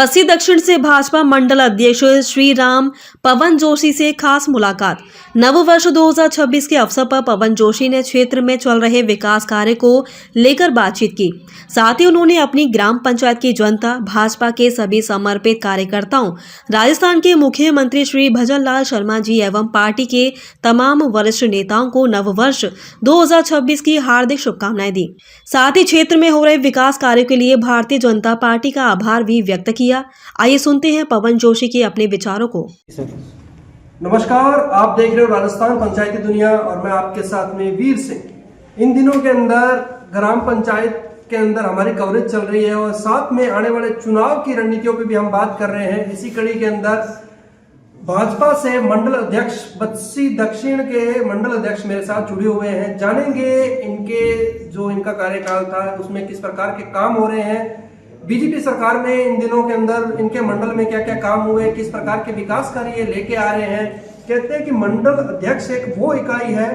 बस्सी दक्षिण से भाजपा मंडल अध्यक्ष श्री राम पवन जोशी से खास मुलाकात। नववर्ष 2026 के अवसर पर पवन जोशी ने क्षेत्र में चल रहे विकास कार्य को लेकर बातचीत की। साथ ही उन्होंने अपनी ग्राम पंचायत की जनता, भाजपा के सभी समर्पित कार्यकर्ताओं, राजस्थान के मुख्यमंत्री श्री भजन लाल शर्मा जी एवं पार्टी के तमाम वरिष्ठ नेताओं को नववर्ष 2026 की हार्दिक शुभकामनाएं दी। साथ ही क्षेत्र में हो रहे विकास कार्यों के लिए भारतीय जनता पार्टी का आभार भी व्यक्त किया। आइए सुनते हैं पवन जोशी के अपने विचारों को। नमस्कार, आप देख रहे हो राजस्थान पंचायती दुनिया और मैं आपके साथ में वीर सिंह। इन दिनों के अंदर ग्राम पंचायत के अंदर हमारी कवरेज चल रही है और साथ में आने वाले चुनाव की रणनीतियों पे भी हम बात कर रहे हैं। इसी कड़ी के अंदर भाजपा से मंडल अध्यक्ष बस्सी दक्षिण के मंडल अध्यक्ष मेरे साथ जुड़े हुए हैं। जानेंगे इनका कार्यकाल था उसमें किस प्रकार के काम हो रहे हैं, बीजेपी सरकार में इन दिनों के अंदर इनके मंडल में क्या क्या काम हुए, किस प्रकार के विकास कार्य लेके आ रहे हैं। कहते हैं कि मंडल अध्यक्ष एक वो इकाई है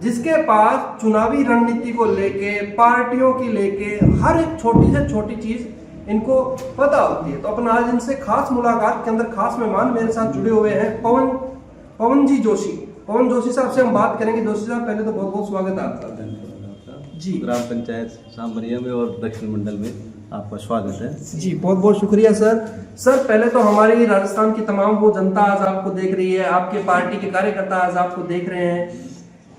जिसके पास चुनावी रणनीति को लेके, पार्टियों की लेके हर एक छोटी से छोटी चीज इनको पता होती है। तो अपन आज इनसे खास मुलाकात के अंदर खास मेहमान मेरे साथ जुड़े हुए हैं पवन जी जोशी। पवन जोशी साहब से हम बात करेंगे। जोशी साहब, पहले तो बहुत बहुत स्वागत है आपका जी। ग्राम पंचायत सांबरिया में और दक्षिण मंडल में आपका स्वागत है जी। बहुत बहुत शुक्रिया सर। पहले तो हमारी राजस्थान की तमाम वो जनता आज आपको देख रही है, आपके पार्टी के कार्यकर्ता आज आपको देख रहे हैं,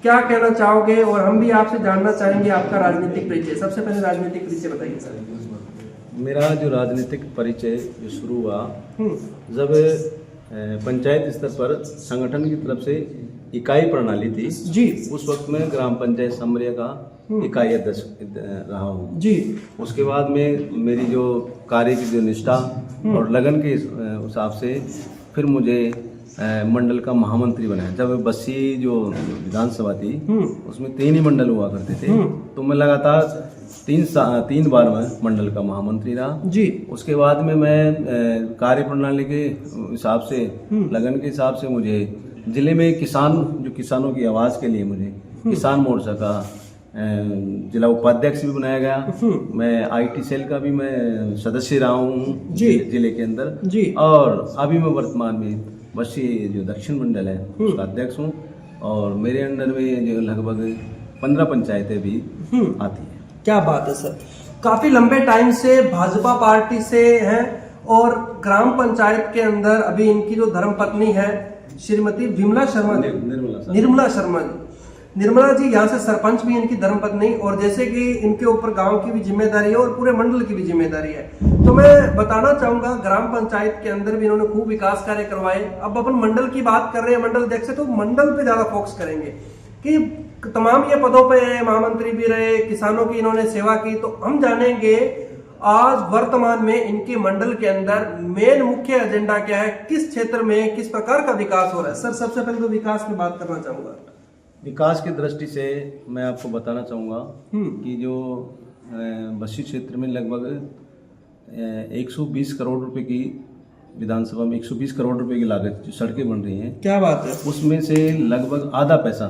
क्या कहना चाहोगे? और हम भी आपसे जानना चाहेंगे आपका राजनीतिक परिचय। सबसे पहले राजनीतिक परिचय बताइए सर। मेरा जो राजनीतिक परिचय जो शुरू हुआ जब पंचायत स्तर पर संगठन की तरफ से इकाई प्रणाली थी जी, उस वक्त में ग्राम पंचायत सांबरिया का इकाई अध्यक्ष रहा हूँ जी। उसके बाद में मेरी जो कार्य की जो निष्ठा और लगन के हिसाब से फिर मुझे मंडल का महामंत्री बनाया। जब बस्सी जो विधानसभा थी उसमें 3 ही मंडल हुआ करते थे, तो मैं लगातार 3 बार मैं मंडल का महामंत्री रहा जी। उसके बाद में मैं कार्य प्रणाली के हिसाब से, लगन के हिसाब से मुझे जिले में किसानों की आवाज़ के लिए मुझे किसान मोर्चा का जिला उपाध्यक्ष भी बनाया गया। मैं आईटी सेल का भी मैं सदस्य रहा हूँ जिले के अंदर जी। और अभी मैं वर्तमान में बस्सी जो दक्षिण मंडल है उसका अध्यक्ष हूँ और मेरे अंडर में जो लगभग 15 पंचायतें भी आती हैं। क्या बात है सर। काफी लंबे टाइम से भाजपा पार्टी से हैं और ग्राम पंचायत के अंदर अभी इनकी जो धर्मपत्नी है श्रीमती निर्मला शर्मा जी, निर्मला जी यहाँ से सरपंच भी इनकी धर्मपत्नी, और जैसे कि इनके ऊपर गांव की भी जिम्मेदारी है और पूरे मंडल की भी जिम्मेदारी है। तो मैं बताना चाहूंगा ग्राम पंचायत के अंदर भी इन्होंने खूब विकास कार्य करवाए। अब अपन मंडल की बात कर रहे हैं, मंडल अध्यक्ष से, तो मंडल पे ज्यादा फोकस करेंगे कि तमाम ये पदों पे महामंत्री भी रहे, किसानों की इन्होंने सेवा की। तो हम जानेंगे आज वर्तमान में इनके मंडल के अंदर मेन मुख्य एजेंडा क्या है, किस क्षेत्र में किस प्रकार का विकास हो रहा है। सर, सबसे पहले तो विकास की बात करना चाहूंगा। विकास की दृष्टि से मैं आपको बताना चाहूँगा कि जो बस्सी क्षेत्र में लगभग 120 करोड़ रुपए की विधानसभा में 120 करोड़ रुपए की लागत जो सड़कें बन रही हैं, क्या बात है, उसमें से लगभग आधा पैसा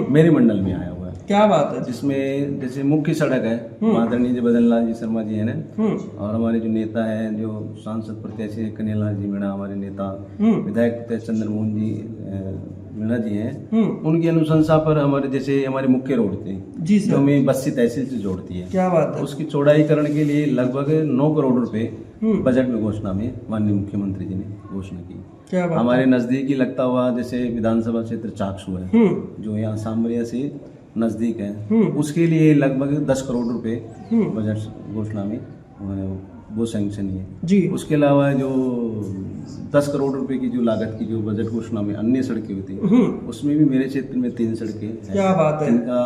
मेरे मंडल में आया हुआ है। क्या बात है। जिसमें जैसे मुख्य सड़क है आदरणीय जी भजन लाल जी शर्मा जी हैं और हमारे जो नेता हैं, जो सांसद प्रत्याशी कन्हैयालाल जी मीणा, हमारे नेता विधायक चंद्रमोहन जी मीणा जी हैं, उनकी अनुशंसा पर हमारी मुख्य रोड थी जी जो हमें बस्सी तहसील से जोड़ती है। क्या बात है। उसकी चौड़ाईकरण के लिए लगभग 9 करोड़ रुपए बजट में घोषणा में माननीय मुख्यमंत्री जी ने घोषणा की। क्या बात। हमारे नजदीक ही लगता हुआ जैसे विधानसभा क्षेत्र चाकसू है जो यहाँ सांबरिया से नजदीक है, उसके लिए लगभग 10 करोड़ रुपए बजट घोषणा में वो सैंक्शन है जी। उसके अलावा जो 10 करोड़ रुपए की जो लागत की जो बजट घोषणा में अन्य सड़कें होती है उसमें भी मेरे क्षेत्र में 3 सड़कें हैं। क्या बात है। इनका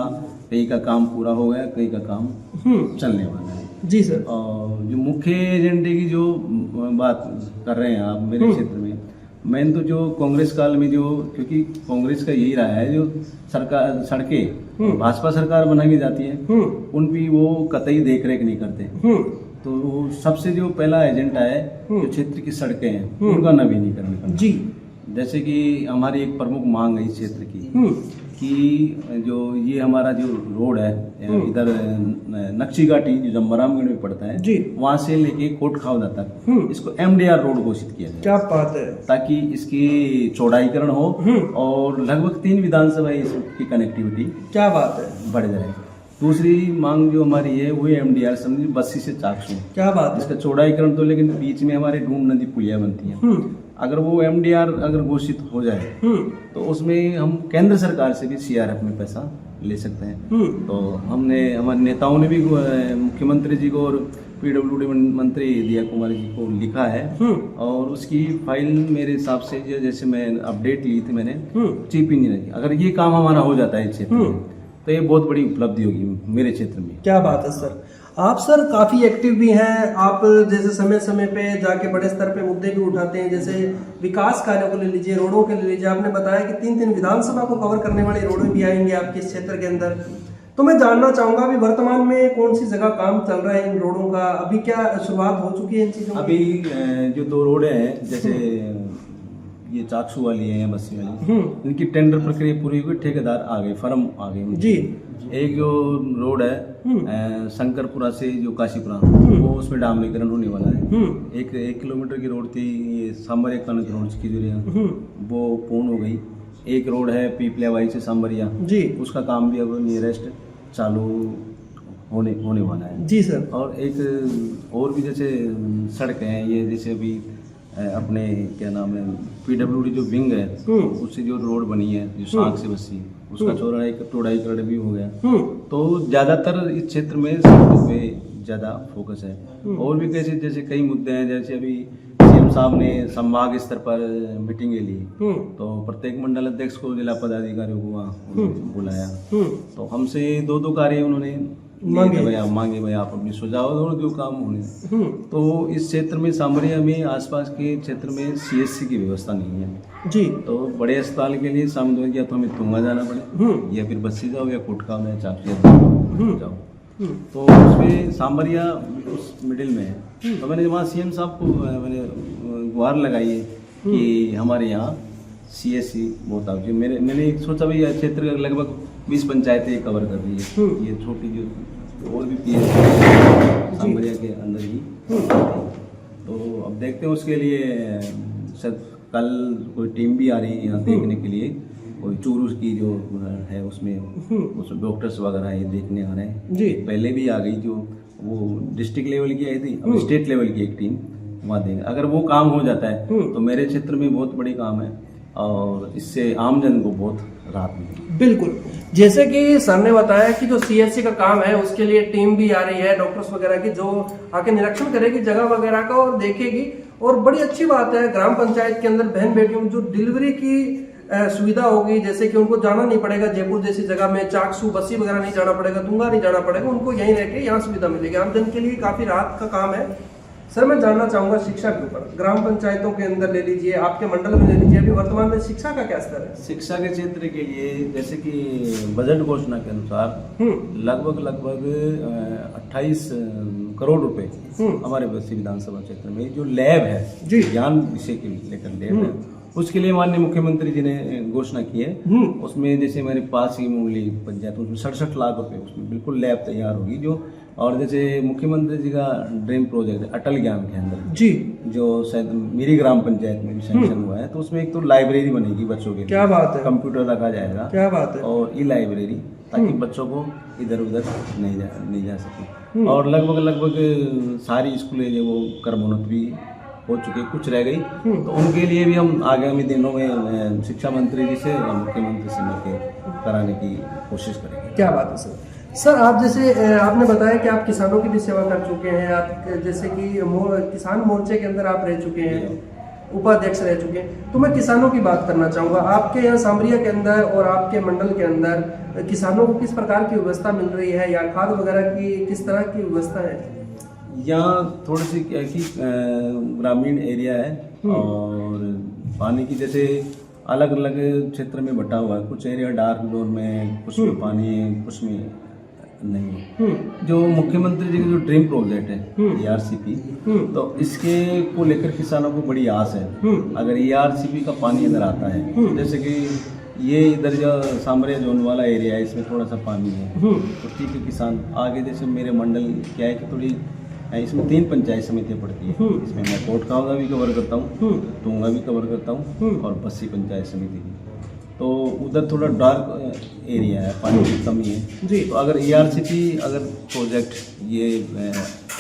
कई का काम पूरा हो गया, कई का काम चलने वाला है जी सर। और जो मुख्य एजेंडे की जो बात कर रहे हैं आप मेरे क्षेत्र में, मैंने तो जो कांग्रेस काल में जो, क्योंकि कांग्रेस का यही रहा है, जो सरकार सड़कें भाजपा सरकार बनाई जाती है उन भी वो कतई देख रेख नहीं करते। तो सबसे जो पहला एजेंडा है जो क्षेत्र की सड़कें हैं उनका नवीनीकरण करना जी। जैसे कि हमारी एक प्रमुख मांग है इस क्षेत्र की कि जो ये हमारा जो रोड है इधर नक्शी घाटी जो जम्बरामगढ़ में पड़ता है जी, वहां से लेके कोटखावदा तक इसको एमडीआर रोड घोषित किया जाए। क्या बात है। ताकि इसकी चौड़ाईकरण हो और लगभग 3 विधानसभा इसकी कनेक्टिविटी क्या बात है। बढ़ जाए। दूसरी मांग जो हमारी है वो एमडीआर समझिए बस्सी से चाकसू, क्या बात है। इसका चौड़ाईकरण तो, लेकिन बीच में हमारे ढूंढ नदी पुलिया बनती है। अगर वो एमडीआर अगर घोषित हो जाए तो उसमें हम केंद्र सरकार से भी सीआरएफ में पैसा ले सकते हैं। तो हमने हमारे नेताओं ने भी मुख्यमंत्री जी को और पीडब्ल्यूडी मंत्री दिया कुमार जी को लिखा है और उसकी फाइल मेरे हिसाब से जैसे मैं अपडेट ली थी मैंने चीफ इंजीनियर की, अगर ये काम हमारा हो जाता है इस क्षेत्र में तो ये बहुत बड़ी उपलब्धि होगी मेरे क्षेत्र में। क्या बात है सर। आप सर काफी एक्टिव भी हैं, आप जैसे समय समय पे जाके बड़े स्तर पे मुद्दे भी उठाते हैं, जैसे विकास कार्यों को ले लीजिए, रोडों के ले लीजिए। आपने बताया कि 3 विधानसभा को कवर करने वाली रोडें भी आएंगी आपके इस क्षेत्र के अंदर। तो मैं जानना चाहूंगा अभी वर्तमान में कौन सी जगह काम चल रहा है इन रोडों का, अभी क्या शुरुआत हो चुकी है इन चीजों की? अभी जो 2 रोडें हैं जैसे ये चाकसू वाली है या बस्सी वाली, इनकी टेंडर प्रक्रिया पूरी हुई, ठेकेदार आ गए, फर्म आ गए जी। एक जो रोड है शंकरपुरा से जो काशीपुरा वो उसमें डामरीकरण होने वाला है। एक 1 किलोमीटर की रोड थी ये सांबरिया कनक रोड की जो वो पूर्ण हो गई। एक रोड है पीपलियावाई से सांबरिया जी, उसका काम भी अब नियरेस्ट चालू होने वाला है जी सर। और एक और भी जैसे सड़क है ये, जैसे अभी अपने क्या नाम है पीडब्ल्यूडी जो विंग है उससे जो रोड बनी है जो सांक से बस्सी, उसका चौड़ाईकरण भी हो गया। तो ज्यादातर इस क्षेत्र में सड़कों पे ज्यादा फोकस है। और भी कैसे जैसे कई मुद्दे हैं, जैसे अभी सीएम साहब ने संभाग स्तर पर मीटिंगें ली तो प्रत्येक मंडल अध्यक्ष को जिला पदाधिकारियों को वहाँ बुलाया तो हमसे 2 कार्य उन्होंने मांगे भाई आप अपनी सुझाव दो जो काम होने। तो इस क्षेत्र में सांबरिया में आसपास के क्षेत्र में सीएससी की व्यवस्था नहीं है जी। तो बड़े अस्पताल के लिए सामने या तो हमें तुंगा जाना पड़े या फिर बस्सी जाओ या कोटखाव में चाकू जाओ। तो उसमें सांबरिया उस मिडिल में है। तो मैंने वहाँ सीएम साहब को मैंने गुहार लगाई है कि हमारे यहाँ सीएससी बहुत आवश्यक। मैंने सोचा भाई क्षेत्र लगभग 20 पंचायतें कवर कर रही है, ये छोटी जो और भी पीएच सांबरिया के अंदर ही। तो अब देखते हैं उसके लिए शायद कल कोई टीम भी आ रही है यहाँ देखने के लिए, कोई चूरू की जो है उसमें डॉक्टर्स वगैरह ये देखने आ रहे हैं जी। पहले भी आ गई जो वो डिस्ट्रिक्ट लेवल की आई थी, अब स्टेट लेवल की एक टीम वहाँ देंगे। अगर वो काम हो जाता है तो मेरे क्षेत्र में बहुत बड़ी काम है और इससे आमजन को बहुत राहत मिलेगी। बिल्कुल, जैसे कि सर ने बताया कि जो सीएससी का काम है उसके लिए टीम भी आ रही है डॉक्टर्स वगैरह की, जो आके निरीक्षण करेगी जगह वगैरह का और देखेगी। और बड़ी अच्छी बात है ग्राम पंचायत के अंदर बहन बेटियों जो डिलीवरी की सुविधा होगी, जैसे कि उनको जाना नहीं पड़ेगा जयपुर जैसी जगह में, चाकसू बस्सी वगैरह नहीं जाना पड़ेगा, तुंगा नहीं जाना पड़ेगा, उनको यहीं रह के यहाँ सुविधा मिलेगी। आमजन के लिए काफी राहत का काम है। सर मैं जानना चाहूंगा शिक्षा के ऊपर, ग्राम पंचायतों के अंदर ले लीजिए, आपके मंडल में ले लीजिए, अभी वर्तमान में शिक्षा का क्या स्तर है? शिक्षा के क्षेत्र के लिए जैसे कि बजट घोषणा के अनुसार लगभग 28 करोड़ रुपए हमारे बस्सी विधानसभा क्षेत्र में जो लैब है ज्ञान विषय के लेकर लैब है उसके लिए माननीय मुख्यमंत्री जी ने घोषणा की है। उसमें जैसे मेरे पास ही मुरली पंचायत उसमें 67 लाख रुपए उसमें बिल्कुल लैब तैयार होगी जो। और जैसे मुख्यमंत्री जी का ड्रीम प्रोजेक्ट है अटल ज्ञान के अंदर जी, जो शायद मेरी ग्राम पंचायत में भी सैंक्शन हुआ है, तो उसमें एक तो लाइब्रेरी बनेगी बच्चों के लिए, क्या बात है, कंप्यूटर रखा जाएगा, क्या बात है, और ई लाइब्रेरी ताकि बच्चों को इधर उधर नहीं जा सके। और लगभग सारी स्कूलें जो वो कर्मोन्नत भी हो चुके, कुछ रह गई, तो उनके लिए भी हम आगामी दिनों में शिक्षा मंत्री जी से या मुख्यमंत्री से मिलकर कराने की कोशिश करेंगे। क्या बात है सर। सर आप जैसे आपने बताया कि आप किसानों की भी सेवा कर चुके हैं, आप जैसे कि किसान मोर्चे के अंदर आप रह चुके हैं, उपाध्यक्ष रह चुके हैं, तो मैं किसानों की बात करना चाहूँगा। आपके यहाँ सांबरिया के अंदर और आपके मंडल के अंदर किसानों को किस प्रकार की व्यवस्था मिल रही है या खाद वगैरह की किस तरह की व्यवस्था है? यहाँ थोड़ी सी ग्रामीण एरिया है और पानी की जैसे अलग अलग क्षेत्र में बटा हुआ है, कुछ एरिया डार्क जोन में, कुछ में पानी, कुछ में नहीं है। जो मुख्यमंत्री जी का जो ड्रीम प्रोजेक्ट है ERCP, तो इसके को लेकर किसानों को बड़ी आस है। अगर ERCP का पानी अगर आता है, जैसे कि ये इधर जो सामरिया जोन वाला एरिया है, इसमें थोड़ा सा पानी है, तो ठीक है, किसान आगे जैसे मेरे मंडल क्या है कि थोड़ी इसमें 3 पंचायत समितियाँ पड़ती है। इसमें मैं कोटगांव का भी कवर करता हूँ, टूंगा भी कवर करता हूँ और बस्सी पंचायत समिति भी। तो उधर थोड़ा डार्क एरिया है, पानी की कमी है जी। तो अगर ERCP अगर प्रोजेक्ट ये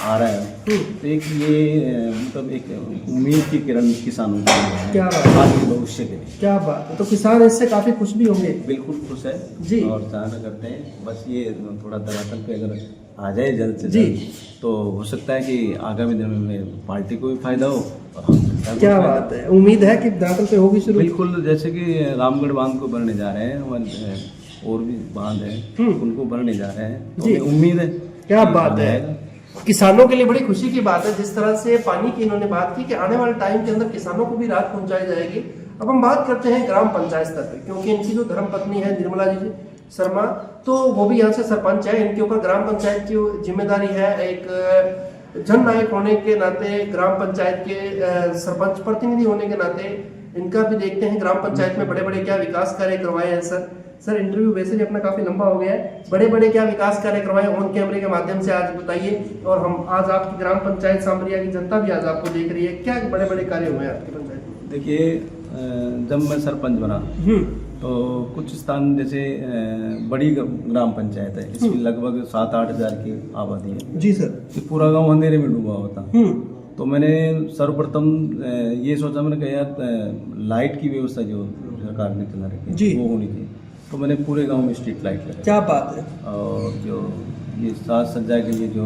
आ रहा है तो एक ये मतलब एक उम्मीद की किरण किसानों को है। क्या बात है, आगे भविष्य के लिए। क्या बात है। तो किसान इससे काफी खुश भी होंगे। बिल्कुल खुश है जी। और चाहना करते हैं बस ये थोड़ा धरातल पे अगर आ जाए जल्द से जी, जल्द, तो हो सकता है कि आगामी दिनों में पार्टी को भी फायदा हो और हम सरकार को क्या फायदा बात है। उम्मीद है कि धरातल पे होगी शुरू। बिल्कुल, जैसे कि रामगढ़ बांध को भरने जा रहे हैं, हमारे और भी बांध हैं उनको भरने जा रहे हैं, तो जी। हमें उम्मीद है। क्या बात है, किसानों के लिए बड़ी खुशी की बात है जिस तरह से पानी की इन्होंने बात की कि आने वाले टाइम के अंदर किसानों को भी राहत पहुंचाई जाएगी। अब हम बात करते हैं ग्राम पंचायत स्तर पे, क्योंकि इनकी जो धर्मपत्नी है निर्मला जी शर्मा, तो वो भी यहाँ से सरपंच है। इनके ऊपर ग्राम पंचायत की जिम्मेदारी है। एक जन नायक होने के नाते, ग्राम पंचायत के सरपंच प्रतिनिधि होने के नाते इनका भी देखते हैं ग्राम पंचायत में बड़े बड़े क्या विकास कार्य करवाए हैं। सर इंटरव्यू वैसे भी अपना काफी लंबा हो गया है, बड़े बड़े क्या विकास कार्य करवाए ऑन कैमरे के माध्यम से आज बताइए। और हम आज आपकी ग्राम पंचायत सामरिया की जनता भी आज आपको देख रही है, क्या बड़े बड़े कार्य हुए हैं आपकी पंचायत में? देखिए, जब मैं सरपंच बना तो कुछ स्थान जैसे बड़ी ग्राम पंचायत है, इसमें लगभग 7-8 हज़ार की आबादी है जी सर। तो पूरा गांव अंधेरे में डूबा होता। तो मैंने सर्वप्रथम ये सोचा, मैंने कहा यार लाइट की व्यवस्था जो सरकार ने चला रखी है वो होनी चाहिए। तो मैंने पूरे गांव में स्ट्रीट लाइट लगाई। क्या बात है। और जो ये साज सज्जा के लिए जो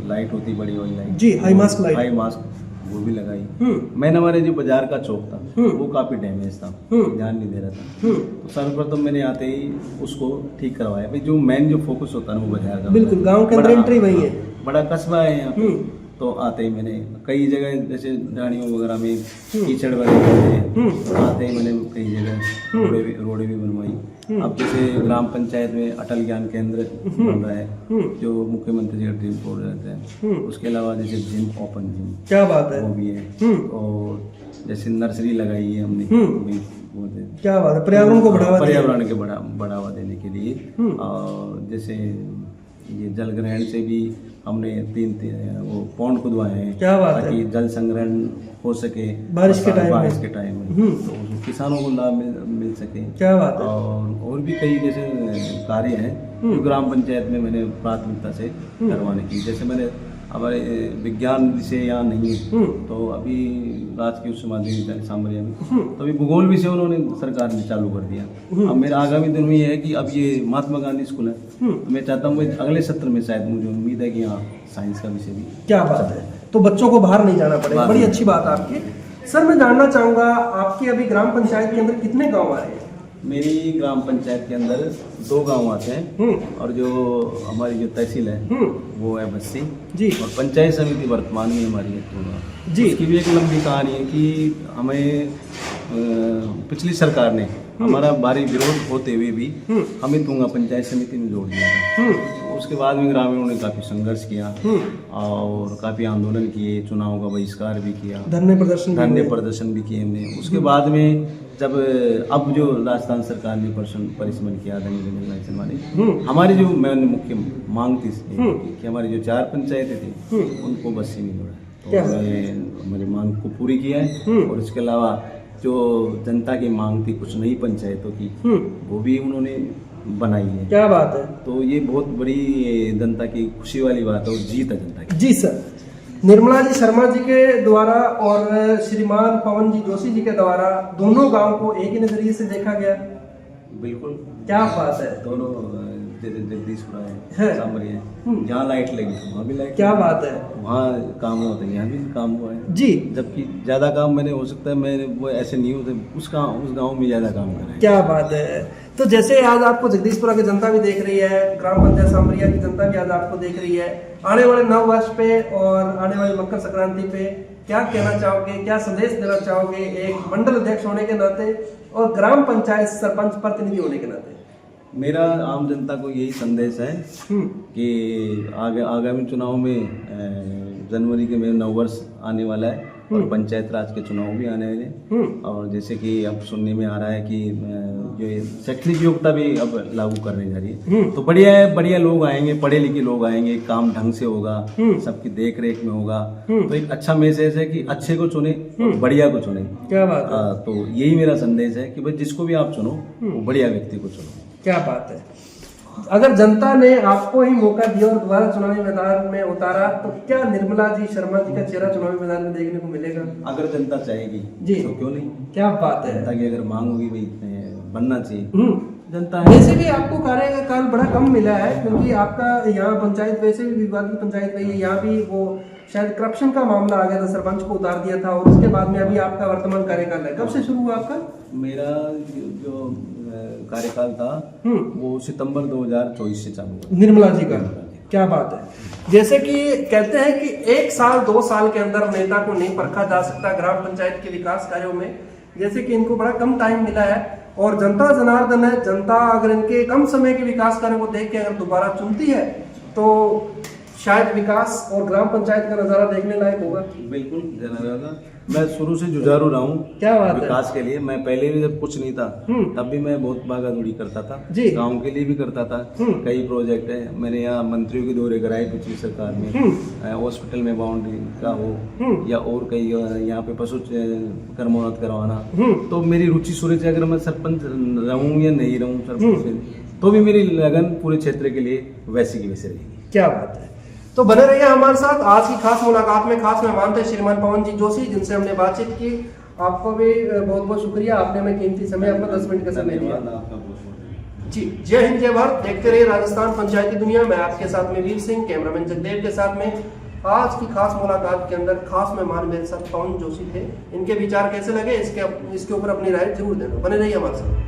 लाइट होती बड़ी वाली लाइट जी, high mast light, high mast, वो भी लगाई। मैंने हमारे जो बाजार का चौक था वो काफी डैमेज था, ध्यान नहीं दे रहा था। तो सर्वप्रथम मैंने आते ही उसको ठीक करवाया। भाई जो मेन जो फोकस होता है ना वो बाजार का, बिल्कुल गांव के अंदर एंट्री वही है, बड़ा कस्बा है यहाँ पे। तो आते ही मैंने कई जगह जैसे झाड़ियों वगैरह में कीचड़ वगैरह आते ही मैंने कई जगह रोडें भी बनवाई। अब जैसे ग्राम पंचायत में अटल ज्ञान केंद्र बन रहा है जो मुख्यमंत्री जी का ड्रीम प्रोजेक्ट है। उसके अलावा जैसे जिम, ओपन जिम, क्या बात है, वो भी है। और जैसे नर्सरी लगाई है हमने, क्या बात है, पर्यावरण को बढ़ावा देने के लिए। और जैसे ये जल ग्रहण से भी हमने 3 वो पौंड खुदवाए हैं, क्या बात ताकि है, जल संग्रहण हो सके बारिश के टाइम में, तो किसानों को लाभ मिल सके। क्या बात है। और भी कई जैसे कार्य हैं जो ग्राम पंचायत में मैंने प्राथमिकता से करवाने की। जैसे मैंने हमारे विज्ञान विषय यहाँ नहीं है, तो अभी राजकीय उच्च माध्यमिक विद्यालय सामरिया में तो अभी भूगोल विषय उन्होंने सरकार ने चालू कर दिया। अब मेरा आगामी दिन में ये है कि अब ये महात्मा गांधी स्कूल है, तो मैं चाहता हूँ अगले सत्र में शायद, मुझे उम्मीद है कि यहाँ साइंस का विषय भी। क्या बात है, तो बच्चों को बाहर नहीं जाना पड़ेगा, बड़ी अच्छी बात है आपकी। सर मैं जानना चाहूँगा आपकी अभी ग्राम पंचायत के अंदर कितने गाँव आ रहे हैं? मेरी ग्राम पंचायत के अंदर 2 गांव आते हैं और जो हमारी जो तहसील है वो है बस्सी जी, और पंचायत समिति वर्तमान में हमारी है जी। उसकी भी एक लंबी कहानी है कि हमें पिछली सरकार ने हमारा भारी विरोध होते हुए भी हमें तुंगा पंचायत समिति में जोड़ दिया था। उसके बाद में ग्रामीणों ने काफी संघर्ष किया और काफी आंदोलन किए, चुनाव का बहिष्कार भी किया, धरने प्रदर्शन भी किए हमने। उसके बाद में जब अब जो राजस्थान सरकार ने परिसमन किया हमारी जो मुख्य मांग थी कि हमारी जो 4 पंचायतें थी उनको बस्सी में जोड़ा, तो हमारी मांग को पूरी किया है। और इसके अलावा जो जनता की मांग थी कुछ नई पंचायतों की, वो भी उन्होंने बनाई है। क्या बात है। तो ये बहुत बड़ी जनता की खुशी वाली बात है और जीत है जनता की। जी सर, निर्मला जी शर्मा जी के द्वारा और श्रीमान पवन जी जोशी जी के द्वारा दोनों गांव को एक ही नजरिए से देखा गया। बिल्कुल, क्या बात है। दोनों जगदीशपुरा है, सामरिया है, जहाँ लाइट लगी वहाँ भी लाइट। क्या बात है। वहाँ काम होता है, यहाँ भी काम हुआ है जी। जबकि ज्यादा काम मैंने हो सकता है मैंने वो ऐसे नहीं होते उस गाँव में ज्यादा काम करा है। क्या बात है। तो जैसे आज आपको जगदीशपुरा की जनता भी देख रही है, ग्राम पंचायत सामरिया की जनता भी आज आपको देख रही है, आने वाले नव वर्ष पे और आने वाली मकर संक्रांति पे क्या कहना चाहोगे, क्या संदेश देना चाहोगे एक मंडल अध्यक्ष होने के नाते और ग्राम पंचायत सरपंच प्रतिनिधि होने के नाते? मेरा आम जनता को यही संदेश है कि आगामी चुनाव में जनवरी के में नववर्ष आने वाला है और पंचायत राज के चुनाव भी आने वाले हैं। और जैसे कि अब सुनने में आ रहा है कि जो ये शैक्षणिक योग्यता भी अब लागू करने जा रही है, तो बढ़िया लोग आएंगे, पढ़े लिखे लोग आएंगे, काम ढंग से होगा, सबकी देख रेख में होगा। तो एक अच्छा मैसेज है कि अच्छे को चुने, बढ़िया को चुने। क्या बात है। तो यही मेरा संदेश है कि भाई जिसको भी आप चुनो वो बढ़िया व्यक्ति को चुनो। क्या बात है। अगर जनता ने आपको ही मौका दिया और दोबारा चुनावी मैदान में उतारा तो क्या निर्मला जी शर्मा जी का चेहरा चुनावी मैदान में देखने को मिलेगा? अगर जनता चाहेगी जी तो क्यों नहीं। क्या बात है। जनता की अगर मांग होगी भाई बनना चाहिए, जनता है। वैसे भी आपको कार्यकाल बड़ा कम मिला है, क्योंकि आपका यहाँ पंचायत वैसे भी विवाद की पंचायत रही है। यहाँ भी वो शायद करप्शन का मामला आ गया था, सरपंच को उतार दिया था, और उसके बाद में अभी आपका वर्तमान कार्यकाल है। कब से शुरू हुआ आपका? मेरा जो कार्यकाल था वो सितंबर 2024 से चालू हुआ। निर्मला जी का। क्या बात है। जैसे कि कहते हैं कि 1 साल 2 साल के अंदर नेता को नहीं परखा जा सकता ग्राम पंचायत के विकास कार्यों में, जैसे कि इनको बड़ा कम टाइम मिला है और जनता जनार्दन है। जनता अगर इनके कम समय के विकास कार्यों को देख के अगर दोबारा चुनती है तो शायद विकास और ग्राम पंचायत का नजारा देखने लायक होगा। बिल्कुल जनार्दन, मैं शुरू से जुझारू रहा हूँ क्या बात है। विकास के लिए। मैं पहले भी जब कुछ नहीं था तब भी मैं बहुत भागा दौड़ी करता था, गांव के लिए भी करता था। कई प्रोजेक्ट है, मैंने यहाँ मंत्रियों के दौरे कराए पिछली सरकार में, हॉस्पिटल में बाउंड्री का हो या और कई यहाँ पे पशु कर्मोन्नत करवाना। तो मेरी रुचि शुरू से, अगर मैं सरपंच रहूँ या नहीं रहूँ सरपंच, तो भी मेरी लगन पूरे क्षेत्र के लिए वैसी की वैसे रहेगी। क्या बात है। तो बने रहिए हमारे साथ। आज की खास मुलाकात में खास मेहमान थे श्रीमान पवन जी जोशी, जिनसे हमने बातचीत की। आपको भी बहुत बहुत शुक्रिया, आपने हमें कीमती समय अपना 10 मिनट का समय दिया। जी, जय हिंद जय भारत। देखते रहिए राजस्थान पंचायती दुनिया। मैं आपके साथ में वीर सिंह, कैमरामैन जगदेव के साथ में। आज की खास मुलाकात के अंदर खास मेहमान मेरे साथ पवन जोशी थे। इनके विचार कैसे लगे इसके ऊपर अपनी राय जरूर देना। बने रहिए हमारे साथ।